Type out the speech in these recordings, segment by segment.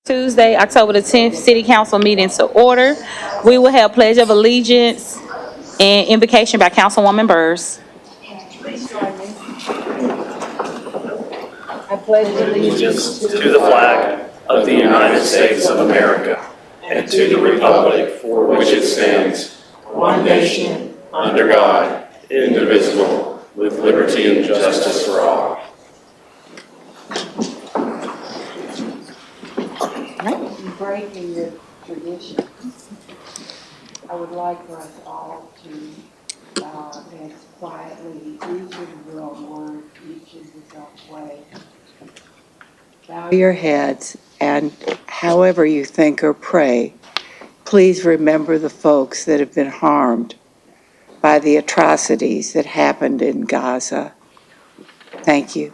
Tuesday, October the 10th, City Council meeting to order. We will have Pledge of Allegiance and invocation by Councilwoman Burrs. Allegiance to the flag of the United States of America and to the republic for which it stands, one nation, under God, indivisible, with liberty and justice for all. Breaking the tradition, I would like for us all to bow our heads quietly, each in your own word, each in his own way. Bow your heads, and however you think or pray, please remember the folks that have been harmed by the atrocities that happened in Gaza. Thank you.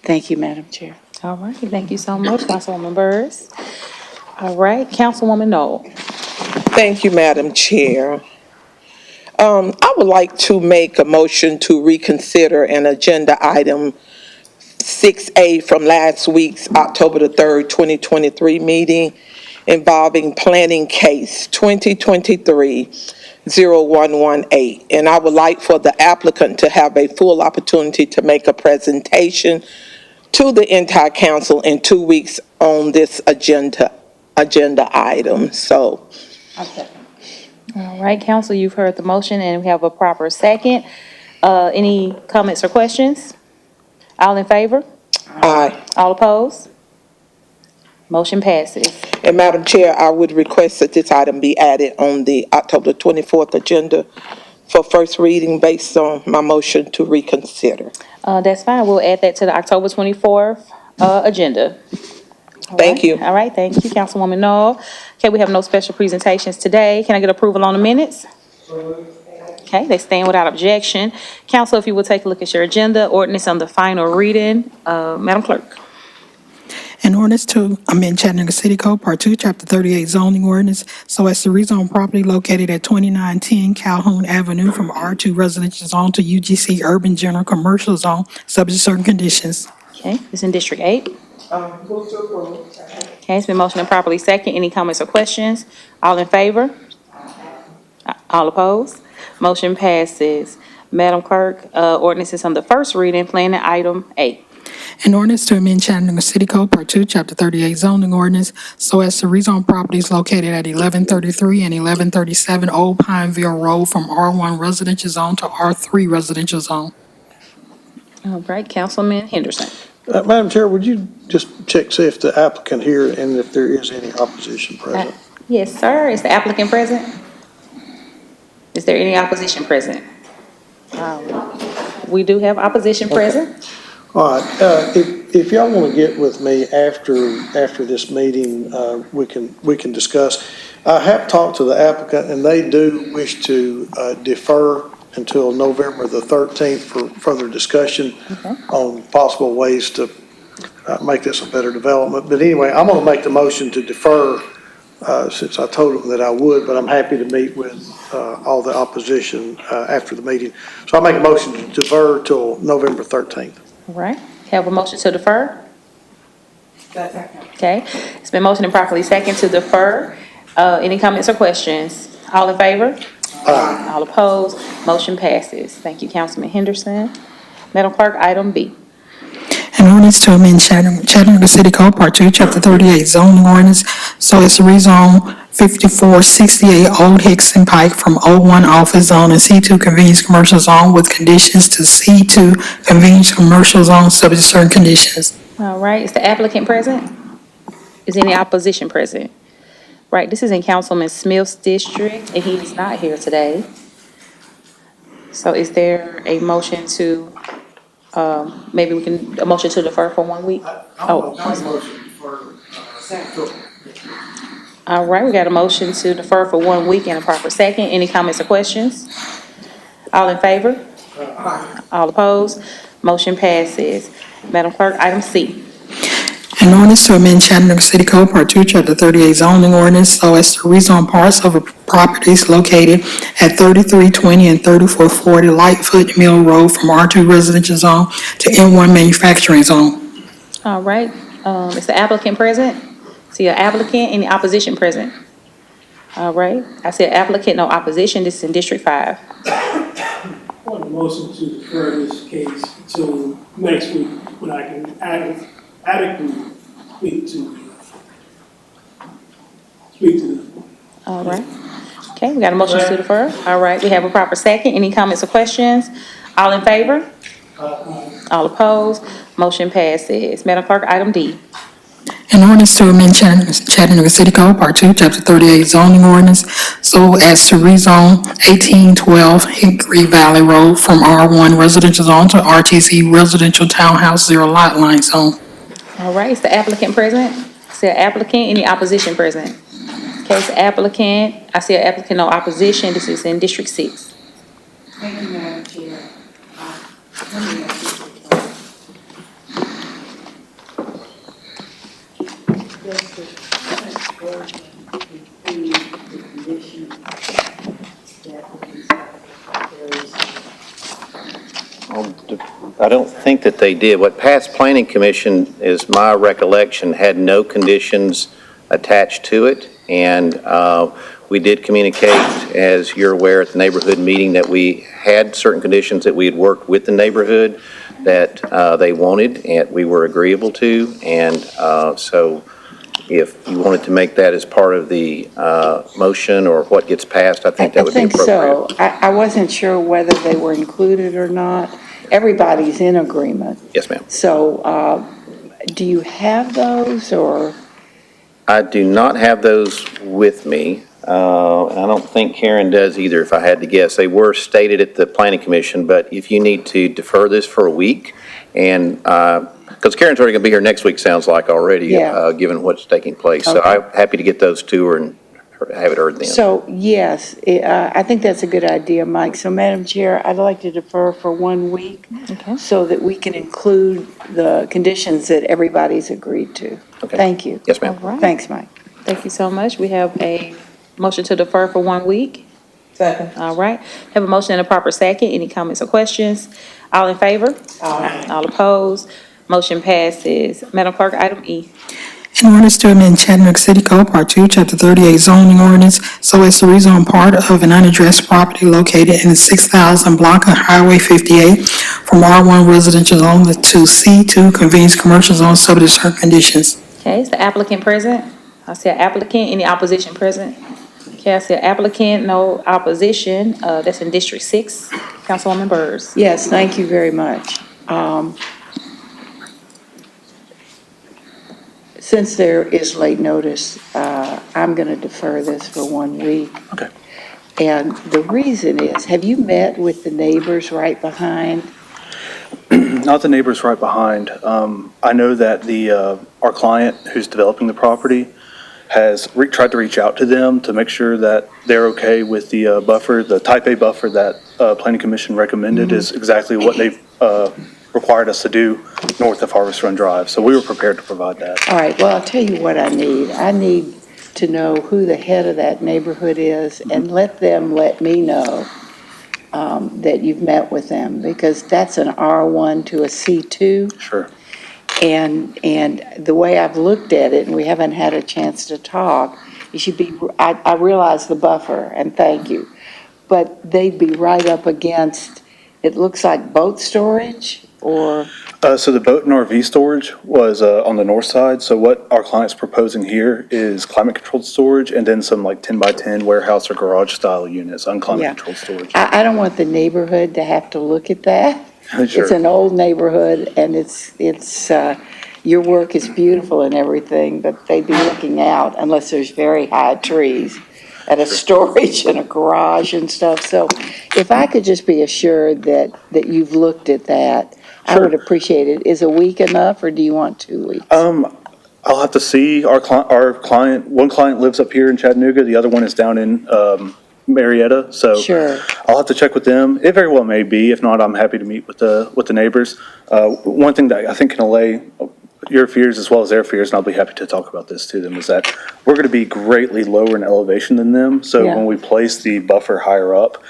Thank you, Madam Chair. All right, thank you so much, Councilwoman Burrs. All right, Councilwoman Knoll. Thank you, Madam Chair. I would like to make a motion to reconsider an agenda item 6A from last week's October the 3rd, 2023 meeting involving planning case 2023-0118. And I would like for the applicant to have a full opportunity to make a presentation to the entire council in 2 weeks on this agenda item. So. All right, Council, you've heard the motion and we have a proper second. Any comments or questions? All in favor? Aye. All opposed? Motion passes. And Madam Chair, I would request that this item be added on the October 24th agenda for first reading based on my motion to reconsider. That's fine. We'll add that to the October 24th agenda. Thank you. All right, thank you, Councilwoman Knoll. Okay, we have no special presentations today. Can I get approval on the minutes? Okay, they stand without objection. Council, if you will take a look at your agenda, ordinance on the final reading. Madam Clerk. An ordinance to amend Chattanooga City Code, Part 2, Chapter 38 zoning ordinance, so as to rezone property located at 2910 Calhoun Avenue from R2 residential zone to UGC urban general commercial zone, subject to certain conditions. Okay, it's in District 8. Move to approve. Okay, it's been motioned and properly second. Any comments or questions? All in favor? All opposed? Motion passes. Madam Clerk, ordinance is on the first reading, planning item A. An ordinance to amend Chattanooga City Code, Part 2, Chapter 38 zoning ordinance, so as to rezone properties located at 1133 and 1137 Old Pineville Road from R1 residential zone to R3 residential zone. All right, Councilman Henderson. Madam Chair, would you just check, see if the applicant here and if there is any opposition present? Yes, sir. Is the applicant present? Is there any opposition present? We do have opposition present. All right, if y'all want to get with me after this meeting, we can discuss. I have talked to the applicant and they do wish to defer until November the 13th for further discussion on possible ways to make this a better development. But anyway, I'm going to make the motion to defer since I told them that I would, but I'm happy to meet with all the opposition after the meeting. So I'll make a motion to defer till November 13th. All right. Have a motion to defer? Okay. It's been motioned and properly second to defer. Any comments or questions? All in favor? Aye. All opposed? Motion passes. Thank you, Councilman Henderson. Madam Clerk, item B. An ordinance to amend Chattanooga City Code, Part 2, Chapter 38 zoning ordinance, so as to rezone 5468 Old Hickson Pike from O1 office zone and C2 convenience commercial zone with conditions to C2 convenience commercial zone, subject to certain conditions. All right. Is the applicant present? Is any opposition present? Right. This is in Councilman Smith's district, and he is not here today. So is there a motion to, maybe we can, a motion to defer for 1 week? All right, we got a motion to defer for 1 week and a proper second. Any comments or questions? All in favor? All opposed? Motion passes. Madam Clerk, item C. An ordinance to amend Chattanooga City Code, Part 2, Chapter 38 zoning ordinance so as to rezone parts of properties located at 3320 and 3440 Lightfoot Mill Road from R2 residential zone to M1 manufacturing zone. All right, is the applicant present? See an applicant, any opposition present? All right, I see an applicant, no opposition, this is in District 5. I want a motion to defer this case until next week when I can adequately speak to them. All right, okay, we got a motion to defer. All right, we have a proper second, any comments or questions? All in favor? All opposed? Motion passes. Madam Clerk, item D. An ordinance to amend Chattanooga City Code, Part 2, Chapter 38 zoning ordinance so as to rezone 1812 Hickory Valley Road from R1 residential zone to RTC residential townhouse zero lot line zone. All right, is the applicant present? I see an applicant, any opposition present? Okay, it's the applicant, I see an applicant, no opposition, this is in District 6. Thank you, Madam Chair. Let me ask you a question. Does the current version include the conditions that there is? I don't think that they did. What past planning commission, is my recollection, had no conditions attached to it. And we did communicate, as you're aware, at the neighborhood meeting that we had certain conditions that we had worked with the neighborhood that they wanted and we were agreeable to. And so if you wanted to make that as part of the motion or what gets passed, I think that would be appropriate. I think so. I wasn't sure whether they were included or not. Everybody's in agreement. Yes, ma'am. So, do you have those, or? I do not have those with me. And I don't think Karen does either, if I had to guess. They were stated at the planning commission, but if you need to defer this for a week, and because Karen's already going to be here next week, sounds like already, Yeah. given what's taking place. So Okay. I'm happy to get those to her and have it heard then. So, yes, I think that's a good idea, Mike. So, Madam Chair, I'd like to defer for 1 week Okay. so that we can include the conditions that everybody's agreed to. Okay. Thank you. Yes, ma'am. All right. Thanks, Mike. Thank you so much. We have a motion to defer for 1 week. Second. All right, have a motion and a proper second. Any comments or questions? All in favor? All opposed? Motion passes. Madam Clerk, item E. An ordinance to amend Chattanooga City Code, Part 2, Chapter 38 zoning ordinance so as to rezone part of an unaddressed property located in the 6,000 block of Highway 58 from R1 residential zone to C2 convenience commercial zone subject to certain conditions. Okay, is the applicant present? I see an applicant. Any opposition present? Okay, I see an applicant, no opposition. That's in District 6. Councilwoman Byrd. Yes, thank you very much. Since there is late notice, I'm going to defer this for 1 week. Okay. And the reason is, have you met with the neighbors right behind? Not the neighbors right behind. I know that our client who's developing the property has tried to reach out to them to make sure that they're okay with the buffer. The type A buffer that Planning Commission recommended is exactly what they've required us to do north of Harvest Run Drive. So we were prepared to provide that. All right, well, I'll tell you what I need. I need to know who the head of that neighborhood is and let them let me know that you've met with them, because that's an R1 to a C2. Sure. And the way I've looked at it, and we haven't had a chance to talk, you should be, I realize the buffer, and thank you, but they'd be right up against, it looks like boat storage, or? So the boat and RV storage was on the north side. So what our client's proposing here is climate-controlled storage and then some like 10-by-10 warehouse or garage-style units, unclimate-controlled storage. I don't want the neighborhood to have to look at that. Sure. It's an old neighborhood, and it's your work is beautiful and everything, but they'd be looking out unless there's very high trees at a storage and a garage and stuff. So if I could just be assured that you've looked at that, I would appreciate it. Is a week enough, or do you want 2 weeks? I'll have to see. Our client, one client lives up here in Chattanooga, the other one is down in Marietta. So Sure. I'll have to check with them. It very well may be. If not, I'm happy to meet with the neighbors. One thing that I think can allay your fears as well as their fears, and I'll be happy to talk about this to them, is that we're going to be greatly lower in elevation than them. So Yeah. when we place the buffer higher up,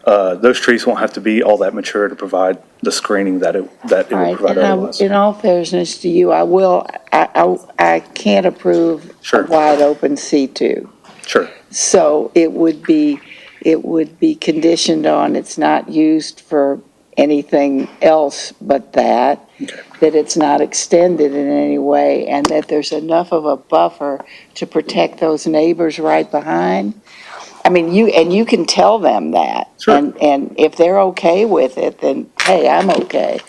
those trees won't have to be all that mature to provide the screening that it would Right, provide and otherwise. in all fairness to you, I can't approve a Sure. wide open C2. Sure. So it would be conditioned on it's not used for anything else but that, that it's not extended in any way, and that there's enough of a buffer to protect those neighbors right behind. I mean, you can tell them that. Sure. And if they're okay with it, then, hey, I'm okay.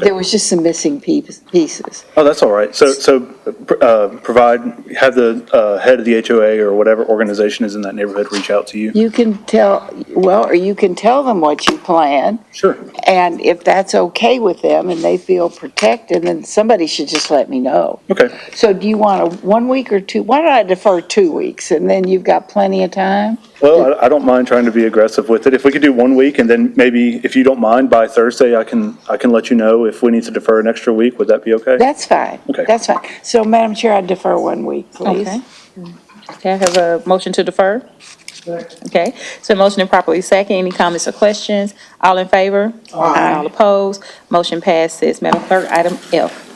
There was just some missing pieces. Oh, that's all right. Have the head of the HOA or whatever organization is in that neighborhood reach out to you. You can tell, well, or you can tell them what you plan. Sure. And if that's okay with them and they feel protected, then somebody should just let me know. Okay. So do you want a 1 week or two? Why don't I defer 2 weeks and then you've got plenty of time? Well, I don't mind trying to be aggressive with it. If we could do 1 week and then maybe if you don't mind by Thursday, I can let you know if we need to defer an extra week. Would that be okay? That's fine. Okay. That's fine. So Madam Chair, I defer 1 week, please. Okay. Okay, I have a motion to defer. Okay, so motion and properly second. Any comments or questions? All in favor? Aye. All opposed? Motion passes. Madam Clerk, item F.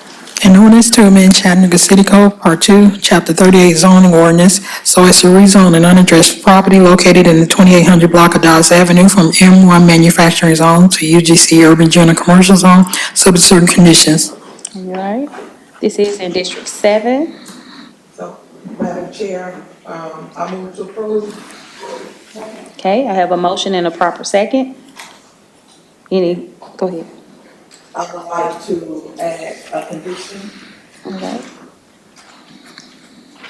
An ordinance to amend Chattanooga City Code, Part 2, Chapter 38 zoning ordinance, so as to rezone an unaddressed property located in the 2800 block of Dodge Avenue from M1 manufacturing zone to UGC urban general commercial zone, subject to certain conditions. All right, this is in District 7. So, Madam Chair, I move to approve. Okay, I have a motion and a proper second. Go ahead. I would like to add a condition. All right.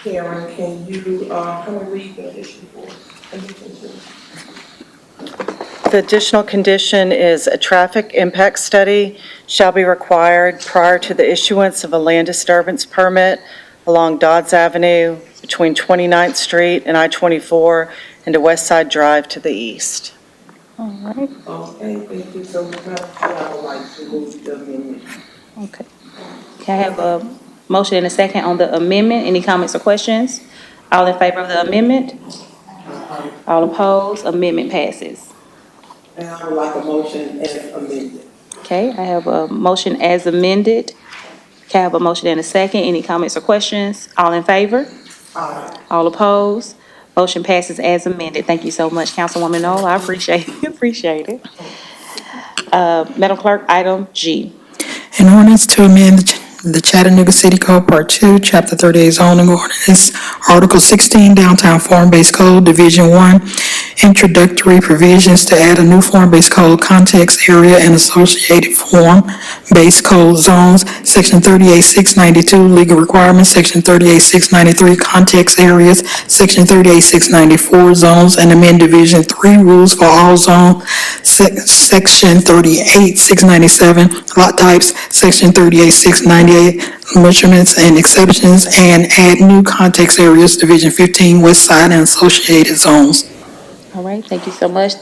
Karen, can you, come and read the addition for condition two? The additional condition is a traffic impact study shall be required prior to the issuance of a land disturbance permit along Dodds Avenue between 29th Street and I-24 and to West Side Drive to the east. All right, Okay, thank you so much, Madam Chair. I would like to move the amendment. okay. Can I have a motion and a second on the amendment? Any comments or questions? All in favor of the amendment? All opposed? Amendment passes. And I would like a motion as amended. Okay, I have a motion as amended. Can I have a motion and a second? Any comments or questions? All in favor? Aye. All opposed? Motion passes as amended. Thank you so much, Councilwoman Knoll. I appreciate it. Madam Clerk, item G. An ordinance to amend the Chattanooga City Code, Part 2, Chapter 38 zoning ordinance, Article 16, downtown form-based code, Division 1, introductory provisions to add a new form-based code context area and associated form-based code zones, Section 38692, legal requirements, Section 38693, context areas, Section 38694, zones, and amend Division 3 rules for all zones, Section 38697, lot types, Section 38698, measurements and exceptions, and add new context areas, Division 15, West Side, and associated zones. All right, thank you so much.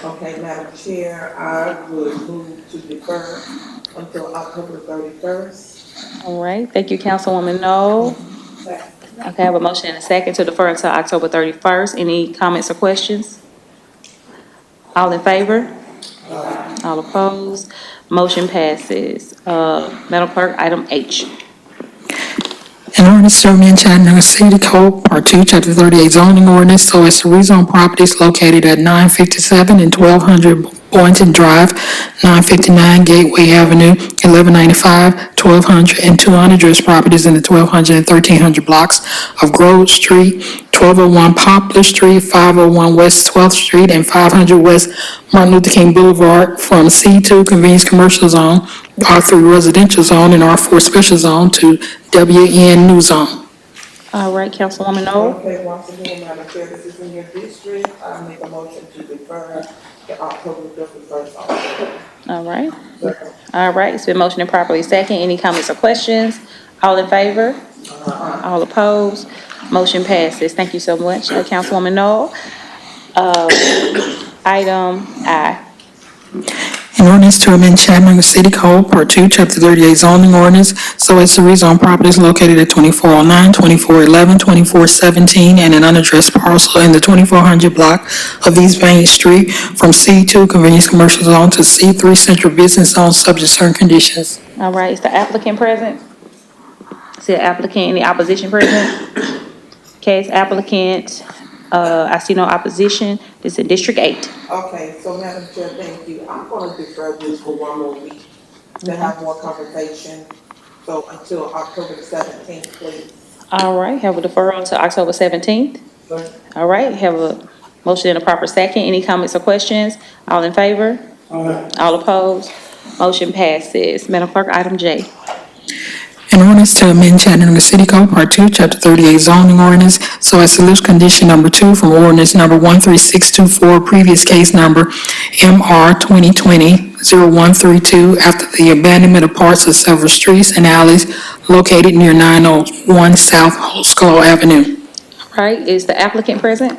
Okay, Madam Chair, I would move to defer until October 31st. All right, thank you, Councilwoman Knoll. Okay, I have a motion and a second to defer until October 31st. Any comments or questions? All in favor? All opposed? Motion passes. Madam Clerk, item H. An ordinance to amend Chattanooga City Code, Part 2, Chapter 38 zoning ordinance, so as to rezone properties located at 957 and 1200 Boynton Drive, 959 Gateway Avenue, 1195, 1200, and 200 address properties in the 1200 and 1300 blocks of Grove Street, 1201 Poplar Street, 501 West 12th Street, and 500 West Martin Luther King Boulevard from C2 Convenience Commercial Zone, R3 Residential Zone, and R4 Special Zone to WN New Zone. All right, Councilwoman Knoll. Okay, once again, Madam Chair, this is in your district. I make a motion to defer to October 31st also. All right. All right, it's been motioned and properly second. Any comments or questions? All in favor? All opposed? Motion passes. Thank you so much, Councilwoman Knoll. Item I. An ordinance to amend Chattanooga City Code, Part 2, Chapter 38 zoning ordinance, so as to rezone properties located at 2409, 2411, 2417, and an unaddressed parcel in the 2400 block of East Main Street from C2 Convenience Commercial Zone to C3 Central Business Zone, subject to certain conditions. All right, is the applicant present? Is the applicant, any opposition present? Okay, it's applicant, I see no opposition. This is in District 8. Okay, so Madam Chair, thank you. I'm gonna defer this for one more week to have more conversation. So until October 17th, please. All right, have a deferral to October 17th. All right, have a motion and a proper second. Any comments or questions? All in favor? All opposed? Motion passes. Madam Clerk, item J. An ordinance to amend Chattanooga City Code, Part 2, Chapter 38 zoning ordinance, so as to list condition number 2 from ordinance number 13624, previous case number MR 2020-0132, after the abandonment of parts of several streets and alleys located near 901 South Holsclaw Avenue. All right, is the applicant present?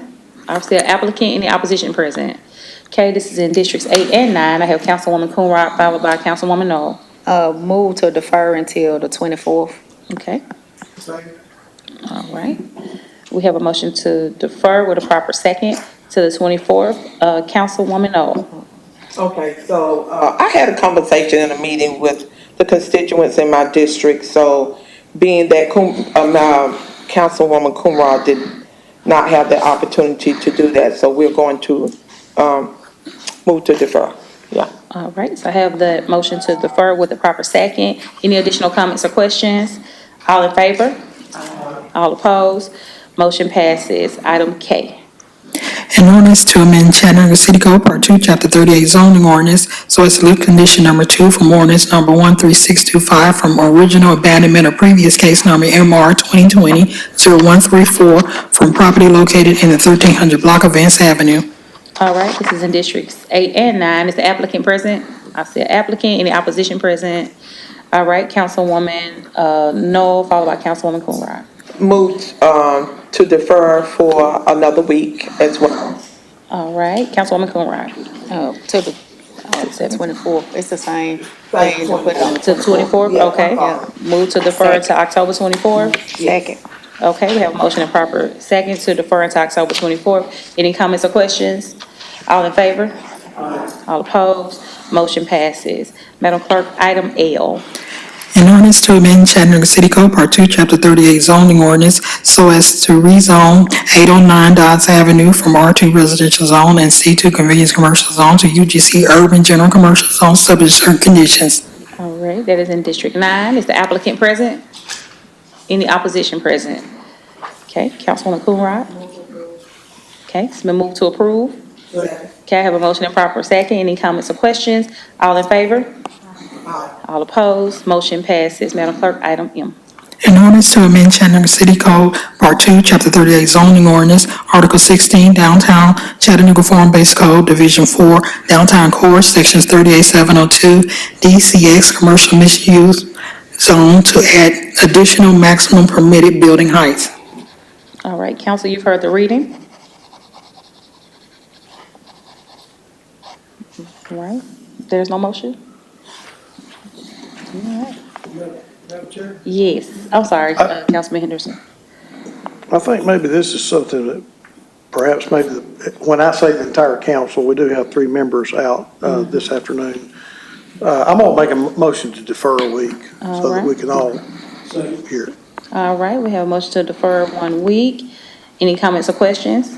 I see an applicant, any opposition present? Okay, this is in Districts 8 and 9. I have Councilwoman Coonrod followed by Councilwoman Knoll. Move to defer until the 24th. Okay. All right. We have a motion to defer with a proper second to the 24th. Councilwoman Knoll. Okay, so, I had a conversation in a meeting with the constituents in my district, so being that Councilwoman Coonrod did not have the opportunity to do that, so we're going to, move to defer, yeah. All right, so I have the motion to defer with a proper second. Any additional comments or questions? All in favor? All opposed? Motion passes. Item K. An ordinance to amend Chattanooga City Code, Part 2, Chapter 38 zoning ordinance, so as to list condition number 2 from ordinance number 13625 from original abandonment of previous case number MR 2020-0134 from property located in the 1300 block of Vance Avenue. All right, this is in Districts 8 and 9. Is the applicant present? I see an applicant. Any opposition present? All right, Councilwoman Knoll, followed by Councilwoman Coonrod. Move, to defer for another week as well. All right, Councilwoman Coonrod. To the 24th. It's the same Same thing to put on To the 24th, Yeah, okay. Move to defer to October 24th. second. Okay, we have a motion and proper second to defer until October 24th. Any comments or questions? All in favor? All opposed? Motion passes. Madam Clerk, item L. An ordinance to amend Chattanooga City Code, Part 2, Chapter 38 zoning ordinance, so as to rezone 809 Dodds Avenue from R2 Residential Zone and C2 Convenience Commercial Zone to UGC Urban General Commercial Zone, subject to certain conditions. All right, that is in District 9. Is the applicant present? Any opposition present? Okay, Councilwoman Coonrod? Okay, it's been moved to approve. Okay, I have a motion and proper second. Any comments or questions? All in favor? All opposed? Motion passes. Madam Clerk, item M. An ordinance to amend Chattanooga City Code, Part 2, Chapter 38 zoning ordinance, Article 16, Downtown Chattanooga Form-Based Code, Division 4, Downtown Core, Sections 38702, DCX Commercial Misuse Zone to add additional maximum permitted building heights. All right, council, you've heard the reading. All right, there's no motion? All right. Madam Chair? Yes, I'm sorry, Councilman Henderson. I think maybe this is something that perhaps maybe, when I say the entire council, we do have 3 members out this afternoon. I'm going to make a motion to defer a week so that we can all hear it. All right, we have a motion to defer 1 week. Any comments or questions?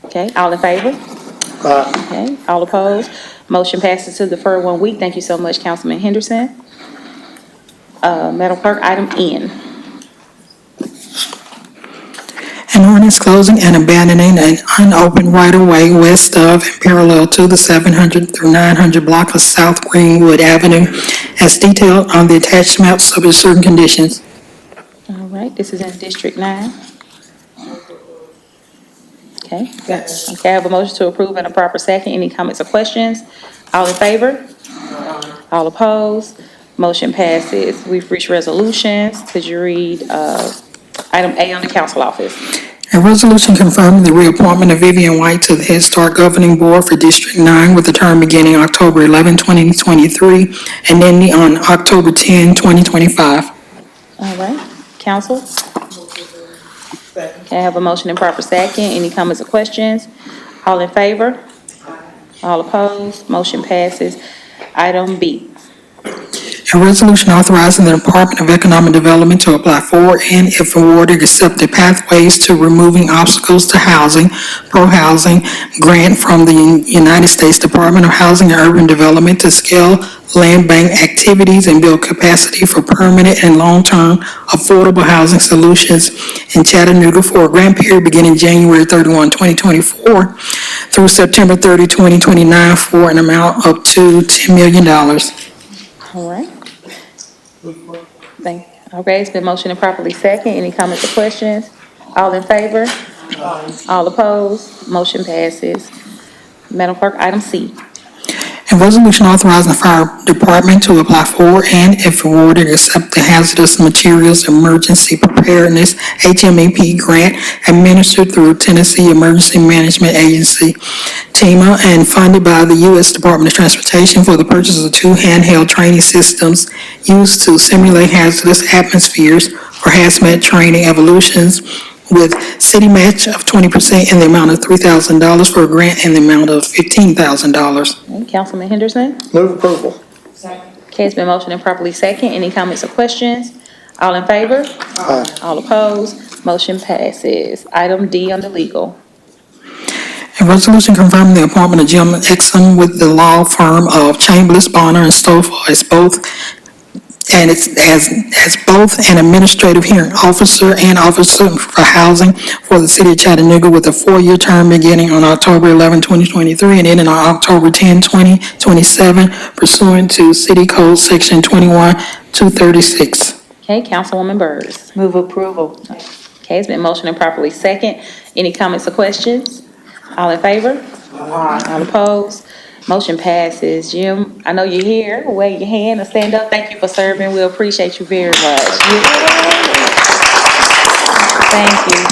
Okay, all in favor? Okay, all opposed? Motion passes to defer 1 week. Thank you so much, Councilman Henderson. Madam Clerk, item N. An ordinance closing and abandoning an unopened right-of-way west of and parallel to the 700 through 900 block of South Greenwood Avenue as detailed on the attached map, subject to certain conditions. All right, this is in District 9. Okay, okay, I have a motion to approve and a proper second. Any comments or questions? All in favor? All opposed? Motion passes. We've reached resolutions. Could you read item A on the council office? A resolution confirming the reappointment of Vivian White to the Head Start Governing Board for District 9 with a term beginning October 11, 2023, and ending on October 10, 2025. All right, council? Can I have a motion and proper second? Any comments or questions? All in favor? All opposed? Motion passes. Item B. A resolution authorizing the Department of Economic Development to apply for and, if awarded, accept the Pathways to Removing Obstacles to Housing, Pro-Housing grant from the United States Department of Housing and Urban Development to scale land bank activities and build capacity for permanent and long-term affordable housing solutions in Chattanooga for a grant period beginning January 31, 2024 through September 30, 2029 for an amount up to $10 million. All right. Thank you. Okay, it's been motioned and properly second. Any comments or questions? All in favor? All opposed? Motion passes. Madam Clerk, item C. A resolution authorizing the fire department to apply for and, if awarded, accept the Hazardous Materials Emergency Preparedness HMEP grant administered through Tennessee Emergency Management Agency, TEMA, and funded by the U.S. Department of Transportation for the purchase of 2 handheld training systems used to simulate hazardous atmospheres for hazmat training evolutions, with city match of 20% in the amount of $3,000 for a grant in the amount of $15,000. Okay, Councilman Henderson? Move approval. Okay, it's been motioned and properly second. Any comments or questions? All in favor? All opposed? Motion passes. Item D under legal. A resolution confirming the appointment of Jim Exum with the law firm of Chambliss, Bonner, and Stoffel as both an administrative hearing officer and officer for housing for the city of Chattanooga with a 4-year term beginning on October 11, 2023 and ending on October 10, 2027 pursuant to City Code Section 21-236. Okay, Councilwoman Byrd. Move approval. Okay, it's been motioned and properly second. Any comments or questions? All in favor? All opposed? Motion passes. Jim, I know you're here. Wave your hand or stand up. Thank you for serving. We appreciate you very much. Thank you.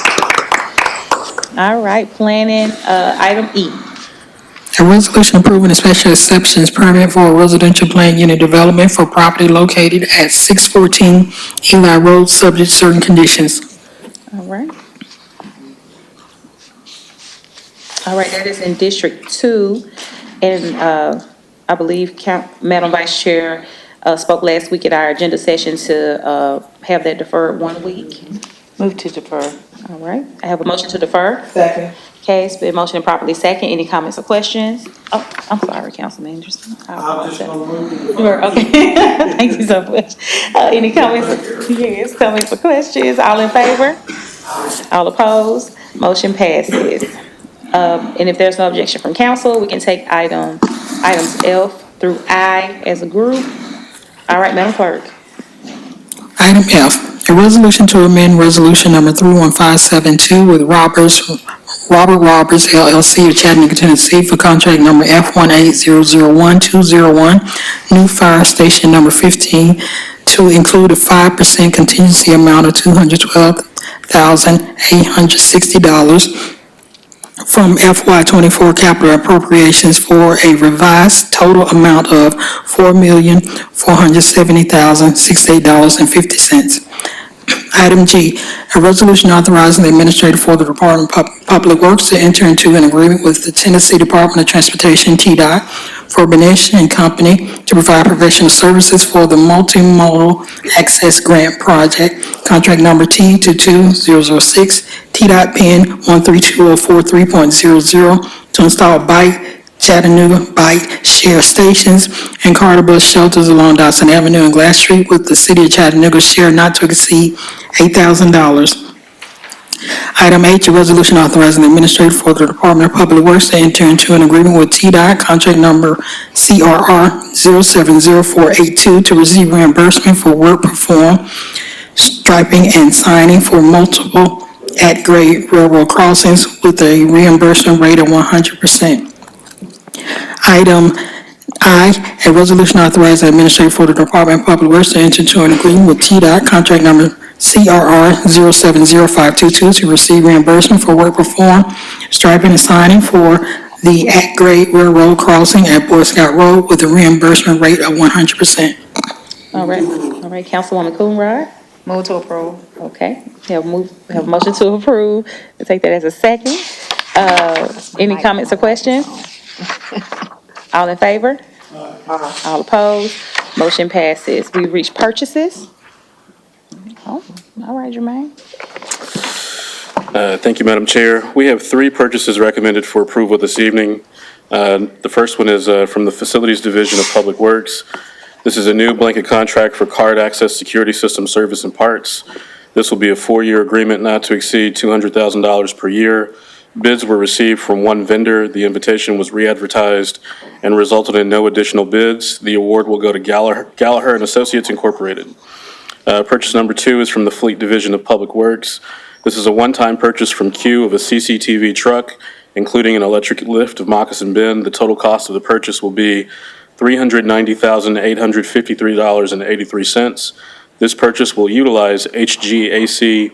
All right, planning, item E. A resolution approving a special exceptions permit for a residential plan unit development for property located at 614 Eli Road, subject to certain conditions. All right. All right, that is in District 2. And I believe Madam Vice Chair spoke last week at our agenda session to have that deferred 1 week. Move to defer. All right, I have a motion to defer. Second. Okay, it's been motioned and properly second. Any comments or questions? Oh, I'm sorry, Councilman Anderson. I'm just gonna move to Sure, okay. Thank you so much. Any comments? Yes, comments or questions? All in favor? All opposed? Motion passes. And if there's no objection from council, we can take items F through I as a group. All right, Madam Clerk. Item F, a resolution to amend resolution number 31572 with Robert Roberts LLC of Chattanooga, Tennessee for contract number F18001-201, new fire station number 15, to include a 5% contingency amount of $212,860 from FY24 capital appropriations for a revised total amount of $4,470,068.50. Item G, a resolution authorizing the administrator for the Department of Public Works to enter into an agreement with the Tennessee Department of Transportation, TDOT, for Benesh and Company to provide professional services for the Multimodal Access Grant Project, contract number T22006, TDOT PIN 132043.00, to install Chattanooga bike share stations and car bus shelters along Dodson Avenue and Glass Street with the city of Chattanooga share not to exceed $8,000. Item H, a resolution authorizing the administrator for the Department of Public Works to enter into an agreement with TDOT, contract number CRR 070482, to receive reimbursement for work performed, striping and signing for multiple at-grade railroad crossings with a reimbursement rate of 100%. Item I, a resolution authorizing the administrator for the Department of Public Works to enter into an agreement with TDOT, contract number CRR 070522 to receive reimbursement for work performed, striping and signing for the at-grade railroad crossing at Boy Scout Road with a reimbursement rate of 100%. All right, Councilwoman Coonrod. Move to approve. Okay, we have a motion to approve. We'll take that as a second. Any comments or questions? All in favor? All opposed? Motion passes. We reach purchases. Oh, all right, Jermaine. Thank you, Madam Chair. We have 3 purchases recommended for approval this evening. The first one is from the Facilities Division of Public Works. This is a new blanket contract for card access security system service and parts. This will be a 4-year agreement not to exceed $200,000 per year. Bids were received from one vendor. The invitation was re-advertised and resulted in no additional bids. The award will go to Gallagher and Associates Incorporated. Purchase number 2 is from the Fleet Division of Public Works. This is a one-time purchase from Q of a CCTV truck, including an electric lift of Moccasin Bend. The total cost of the purchase will be $390,853.83. This purchase will utilize HGAC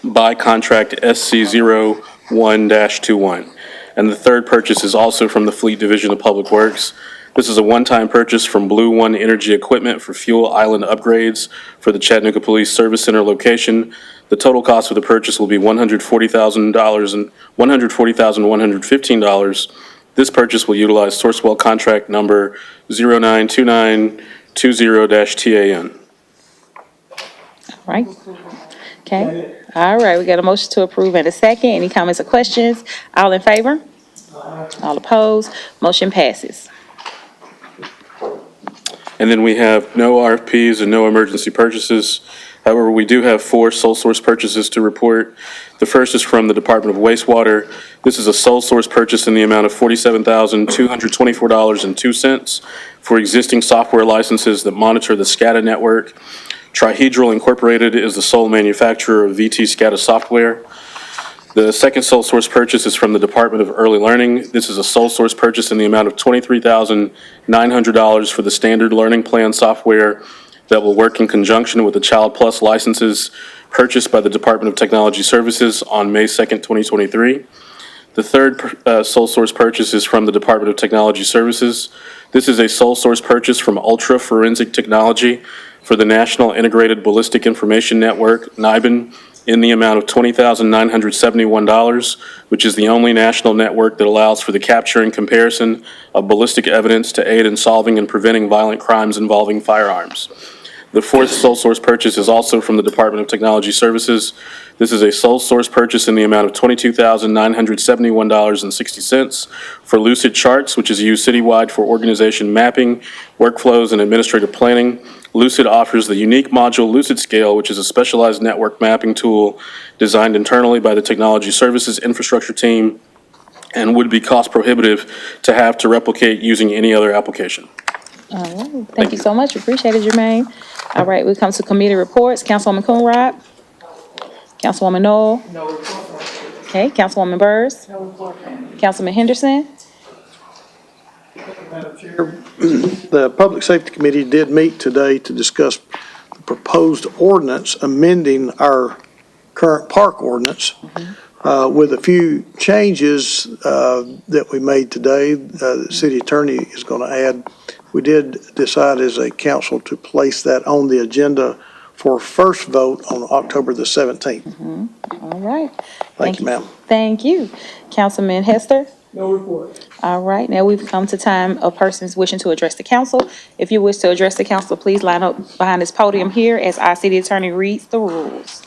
by contract SC01-21. And the third purchase is also from the Fleet Division of Public Works. This is a one-time purchase from Blue One Energy Equipment for fuel island upgrades for the Chattanooga Police Service Center location. The total cost of the purchase will be $140,115. This purchase will utilize Sourcewell contract number 092920-TAN. All right. Okay. All right, we got a motion to approve and a second. Any comments or questions? All in favor? All opposed? Motion passes. And then we have no RFPs and no emergency purchases. However, we do have 4 sole source purchases to report. The first is from the Department of Wastewater. This is a sole source purchase in the amount of $47,224.02 for existing software licenses that monitor the SCADA network. Trihedral Incorporated is the sole manufacturer of VT SCADA software. The second sole source purchase is from the Department of Early Learning. This is a sole source purchase in the amount of $23,900 for the standard learning plan software that will work in conjunction with the Child Plus licenses purchased by the Department of Technology Services on May 2nd, 2023. The third sole source purchase is from the Department of Technology Services. This is a sole source purchase from Ultra Forensic Technology for the National Integrated Ballistic Information Network, NIBIN, in the amount of $20,971, which is the only national network that allows for the capture and comparison of ballistic evidence to aid in solving and preventing violent crimes involving firearms. The fourth sole source purchase is also from the Department of Technology Services. This is a sole source purchase in the amount of $22,971.60 for Lucid Charts, which is used citywide for organization mapping, workflows, and administrative planning. Lucid offers the unique module Lucid Scale, which is a specialized network mapping tool designed internally by the Technology Services infrastructure team and would be cost prohibitive to have to replicate using any other application. All right, thank you so much. Appreciate it, Jermaine. All right, we come to committee reports. Councilwoman Coonrod? Councilwoman Noel? No report. Okay, Councilwoman Burrs? No report. Councilman Henderson? Madam Chair, the Public Safety Committee did meet today to discuss the proposed ordinance amending our current park ordinance with a few changes that we made today. The city attorney is going to add. We did decide as a council to place that on the agenda for first vote on October the 17th. All right. Thank you, ma'am. Thank you. Councilman Hester? No report. All right, now we've come to time of persons wishing to address the council. If you wish to address the council, please line up behind this podium here as our city attorney reads the rules.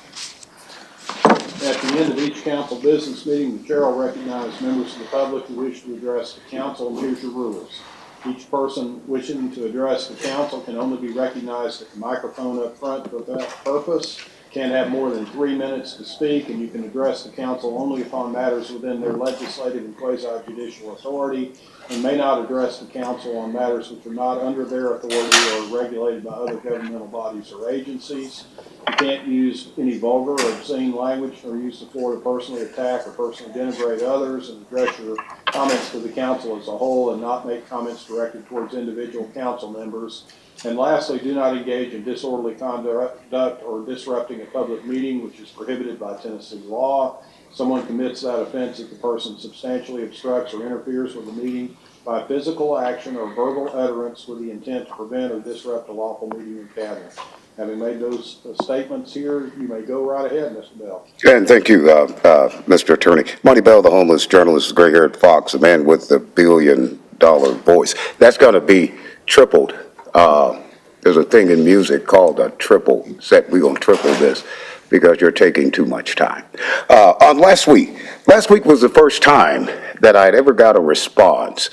At the end of each council business meeting, the chair will recognize members of the public who wish to address the council, and here's your rules. Each person wishing to address the council can only be recognized at the microphone up front for that purpose. Can't have more than 3 minutes to speak, and you can address the council only upon matters within their legislative and quasi-judicial authority, and may not address the council on matters which are not under their authority or regulated by other governmental bodies or agencies. You can't use any vulgar or obscene language or use the floor to personally attack or personally denigrate others, and address your comments to the council as a whole and not make comments directed towards individual council members. And lastly, do not engage in disorderly conduct or disrupting a public meeting, which is prohibited by Tennessee law. Someone commits that offense if the person substantially obstructs or interferes with the meeting by physical action or verbal utterance with the intent to prevent or disrupt a lawful meeting or gathering. Having made those statements here, you may go right ahead, Mr. Bell. And thank you, Mr. Attorney. Monty Bell, the homeless journalist, gray-haired fox, a man with the billion-dollar voice. That's going to be tripled. There's a thing in music called a triple set. We're going to triple this because you're taking too much time. On last week was the first time that I'd ever got a response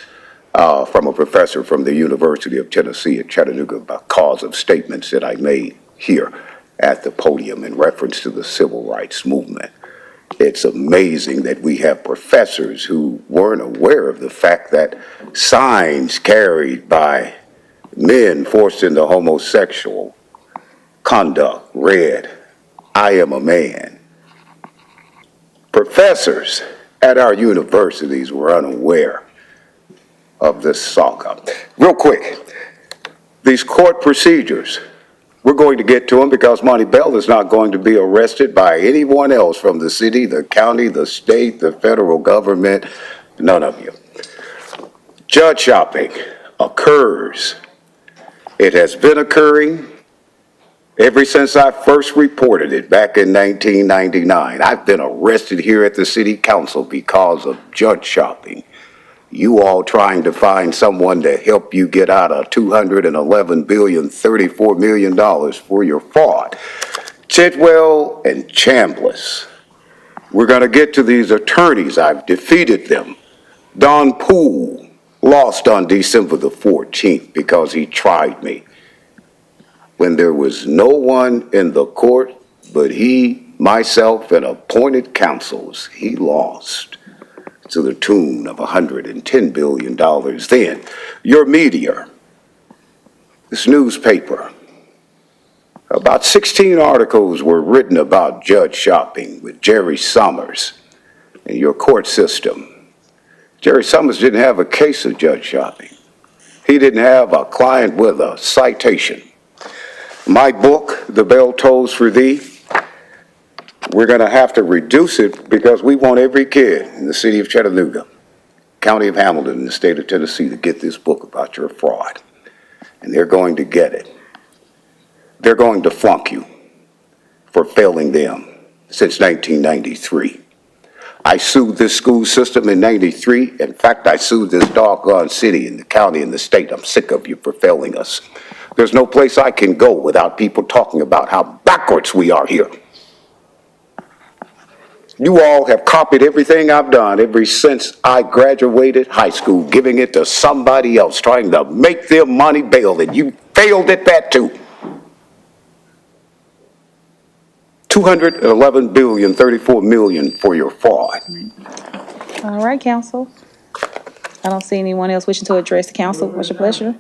from a professor from the University of Tennessee at Chattanooga because of statements that I made here at the podium in reference to the civil rights movement. It's amazing that we have professors who weren't aware of the fact that signs carried by men forced into homosexual conduct read, "I am a man." Professors at our universities were unaware of this saga. Real quick, these court procedures, we're going to get to them because Monty Bell is not going to be arrested by anyone else from the city, the county, the state, the federal government, none of you. Judge shopping occurs. It has been occurring ever since I first reported it back in 1999. I've been arrested here at the city council because of judge shopping. You all trying to find someone to help you get out of $211 billion, $34 million for your fraud. Tidwell and Chambliss. We're going to get to these attorneys. I've defeated them. Don Poole lost on December the 14th because he tried me when there was no one in the court but he, myself, and appointed counsels. He lost to the tune of $110 billion. Then, your media, this newspaper, about 16 articles were written about judge shopping with Jerry Summers and your court system. Jerry Summers didn't have a case of judge shopping. He didn't have a client with a citation. My book, The Bell Tolls for Thee, we're going to have to reduce it because we want every kid in the city of Chattanooga, county of Hamilton, and the state of Tennessee to get this book about your fraud. And they're going to get it. They're going to flunk you for failing them since 1993. I sued this school system in 93. In fact, I sued this doggone city and the county and the state. I'm sick of you for failing us. There's no place I can go without people talking about how backwards we are here. You all have copied everything I've done ever since I graduated high school, giving it to somebody else, trying to make them Monty Bell, and you failed at that too. $211 billion, $34 million for your fraud. All right, counsel. I don't see anyone else wishing to address the council. What's your pleasure?